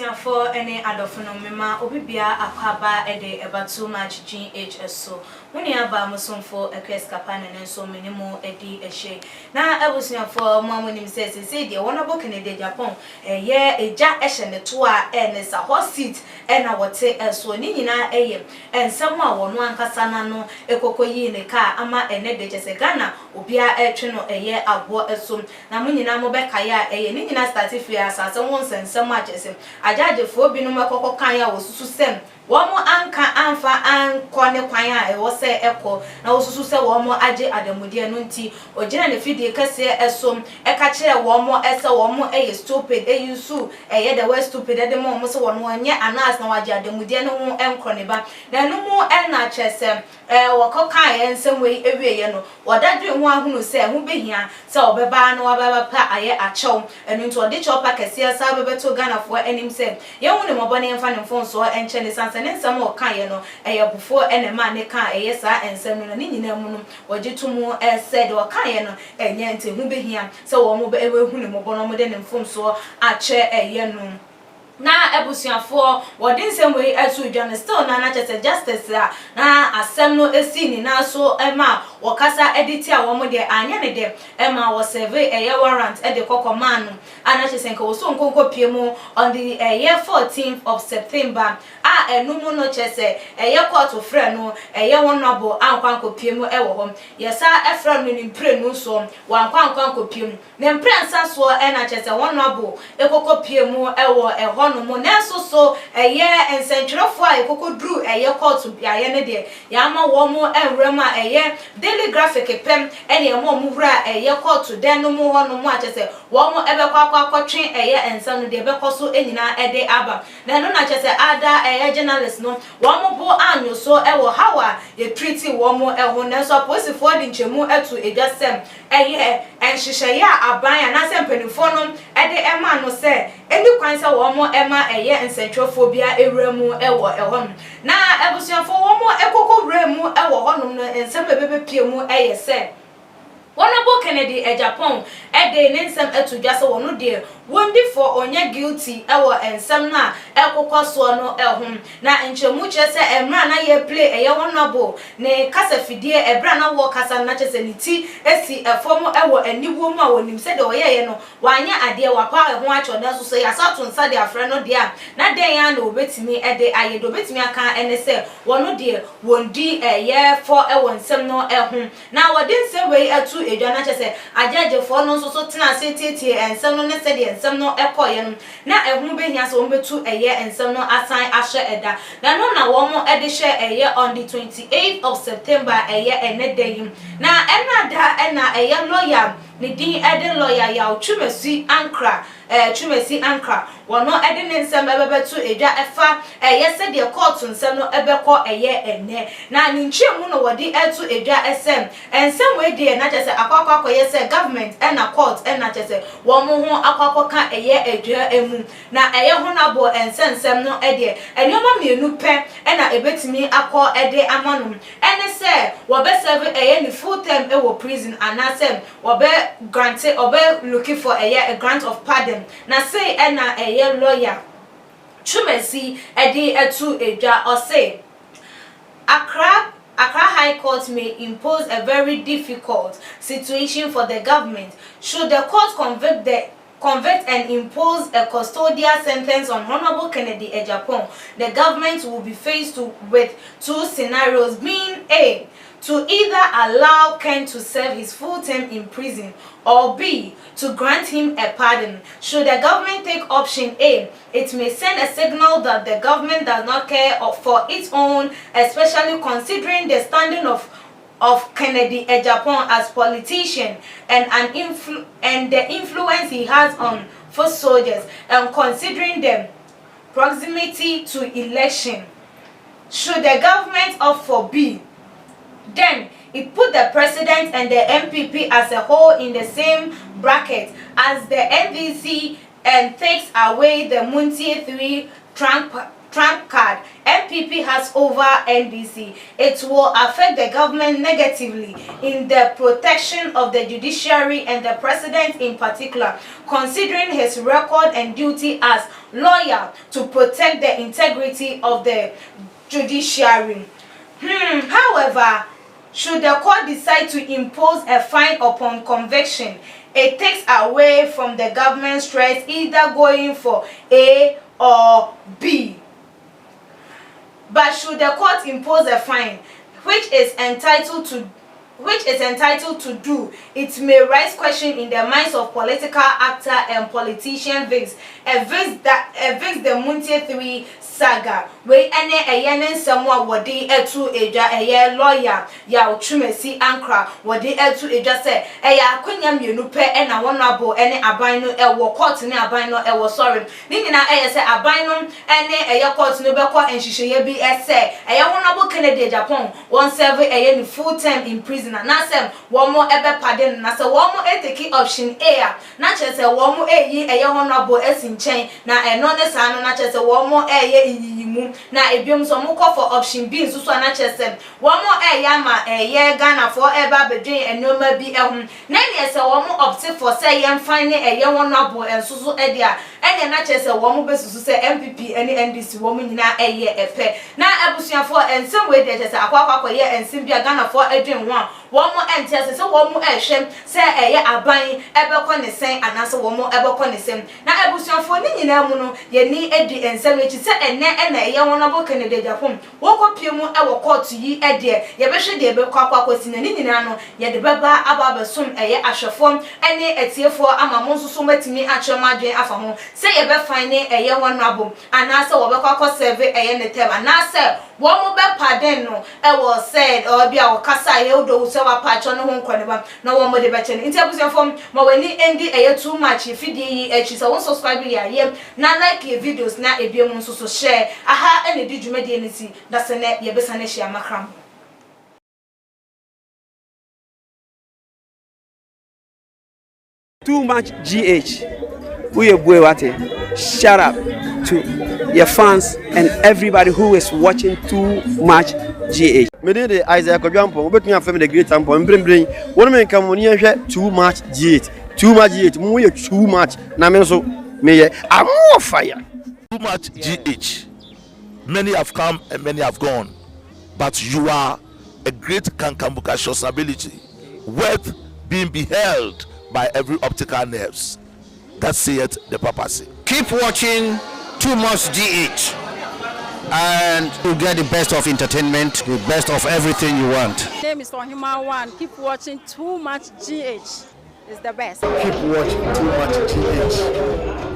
for any adophonomema obibia akwaba ede eba too much GHS so muni aba musonfo ekweskapa ne so minimum edi ehye na ebusia for mamuni msese say the honorable Kennedy Agyapong ye eja ehye ne to a ne sa hot seat na wote so ni nyina eye ensem a wono ankasa na no ekokoyi ne ka ama ene de jese Ghana obia etwe no eye abo esom na munyina mo beka ya eye ni nyina start fia asase won sensem a jese Agyapong bi no makoko kan ya wosusu sem womo anka anfa anko ne kwan a ewo se eko na wosusu se womo age adamudie no nti ogina ne fidie kase esom eka kire womo ese womo eye stupid eyusu eye the way stupid de mo se wono anye anas na waje adamudie no ho enko ne ba na no mu na chese wokoka ensem we ewieye no wodadwe ho ahunu se ho behia se obeba na wababa pa aye achew enu nti ode chopa kase sa bebeto Ghana fo enim se ye hu ne mobone emfa ne mfonso enche ne sanse ne nsem o kan ye no eye bufo ene ma ne kan eye sa ensem no ni nyina mu no wogitumu said o kan ye no enye nti hu behia se wo mo be hu ne mobone mo de ne mfonso ache eye no na ebusuafo wodin sem we etu dwane still na chese justice na asem no esi ni na so ema wakasa edit a wo mo de anya ne de ema wo serve eye warrant e de kokoman no ana chese nka wo so nkonko piemu on the year 14th of September enumu no chese eye court frɛ no eye honorable ankwanko piemu e wo hom yesa efra no ni mpre no so wankwanko piemu ne mpre nsa so na chese honorable ekoko piemu e wo no mo nenso so eye ensentwerefo a ekokodru eye court biaye ne de ya ma wo mo enwrema eye daily graphic pem ene mo wura eye court den no mo ho no mo achese wo mo ebekwa akotwe eye ensa no de bekoso enyina ede aba na no na achese ada eye journalist no wo mo bo anyo so ewo hawa ye treaty wo mo eho nenso posifo di nchemu etu edwasem eye enhihye ya aban na sempanifo no ede ema no se eni kwan se wo mo ema eye ensentrophobic ewremu ewo ehon na ebusuafo wo mo ekoko wremu ewo honum no ensem ebebepiemu eye se Honorable Kennedy Agyapong ede ne nsem etudwase wono de wondi for onye guilty ewo ensem na ekokoso no ehum na enchemu chese emra na ye play eye honorable ne kasa fidie ebra na wo kasa na chese ni ti esi efom ewo aniwo mu a wonim se de oyeye no wanya ade wapa ho acho na so ya sato nsa de afre no de a na den ya na obetimi ede aye do betimi aka ene se wono de wondi eye for ewo nsem no ehum na wodin se we atu edwana chese Agyapong no so tena se tietie ensem no ne se de ensem no ekoye no na ehun behia so ombetu eye ensem no asan ahye eda na no na wo mo ede hye eye on the 28th of September eye enedeyim na ena eye lawyer ni din ede lawyer ya Tsumasi Ankra wono ede ne nsem ebebetu edwa efa eye se de court nsem no ebekọ eye ene na ni nchiemu no wodi etu edwa ensem we de na chese akwakọ yese government na court na chese wo mo ho akwakọ ka eye edwa emu na eye honorable ensem no ede enoma mienu pe na ebetimi akọ ede amanum ene se wo be serve eye ni full term ewo prison anasem wo be granted or be looking for a grant of pardon na say na eye lawyer Tsumasi ede etu edwa or say Accra High Court may impose a very difficult situation for the government should the court convict and impose a custodial sentence on Honorable Kennedy Agyapong. The government will be faced with two scenarios, being A, to either allow Ken to serve his full term in prison, or B, to grant him a pardon. Should the government take option A, it may send a signal that the government does not care for its own, especially considering the standing of Kennedy Agyapong as politician and the influence he has on foot soldiers, and considering the proximity to election. Should the government opt for B, then it put the president and the MPP as a whole in the same bracket as the NDC and takes away the Muntie 3 trump card MPP has over NDC, it will affect the government negatively in the protection of the judiciary and the president in particular, considering his record and duty as lawyer to protect the integrity of the judiciary. However, should the court decide to impose a fine upon conviction, it takes away from the government's choice either going for A or B. But should the court impose a fine, which is entitled to do, it may raise question in the minds of political actor and politician evict the Muntie 3 saga. We ene eyene nsemo wodi etu eja eye lawyer ya Tsumasi ankra wodi etu eja se eya akonya mienu pe na wonabo ene aban no ewo court ne aban no ewo sorry ni nyina eye se aban no ene eye court no be ko enhihye bi ese eye wonabo Kennedy Agyapong won serve eye ni full term in prison na sem womo ebe pardon na se womo eteki option A na chese womo eyi eye wonabo esinchen na eno ne sa no na chese womo eye yimu na ebiom so mo call for option B nsusu na chese womo eye ma eye Ghana for eba bedwen enoma bi ehun na ne se womo opt for say yem fine eye wonabo ensusu edia ene na chese womo besusu se MPP ene NDC womo nyina eye epe na abusuafo ensem we de chese akwa ye ensem bia Ghana for edwen womo ente se womo ehwem se eye aban ebekọ ne sen anase womo ebekọ ne sen na abusuafo ni nyina mu no ye ni edi ensem echi se ene eye wonabo Kennedy Agyapong wokopie mu ewo court yi ede ye behwe de ebekọ akwakosi na ni nyina no ye de beba ababesum eye ahwefo ene etiefo ama mo nsusu matimi atwemadwen afa ho se ye be fine eye wonabo anase wobekọ akoseve eye ne tem anase womo be pardon no ewo said bia wokasa ye odo se wa pacho no ho nkwaneba na womo de beche nti abusuafo ma wani endi eye too much fidi yi echi so won subscribe ya ye na like your videos na ebiem nso so share aha ene di dwumadi enisi da se ne ye besa ne share makram. Too much GH. Shout out to your fans and everybody who is watching Too Much GH. Me dey Isaac Agyapong, we between family the great temple. Mbring one man come when you Too Much GH. Too much GH. Mu you too much. Na me so me I'm more fire. Too much GH. Many have come and many have gone, but you are a great Kankambuka ability, worth being beheld by every optical nerves. That saith the papacy. Keep watching Too Much GH and you'll get the best of entertainment, the best of everything you want. My name is Ohima One. Keep watching Too Much GH. It's the best. Keep watching Too Much GH.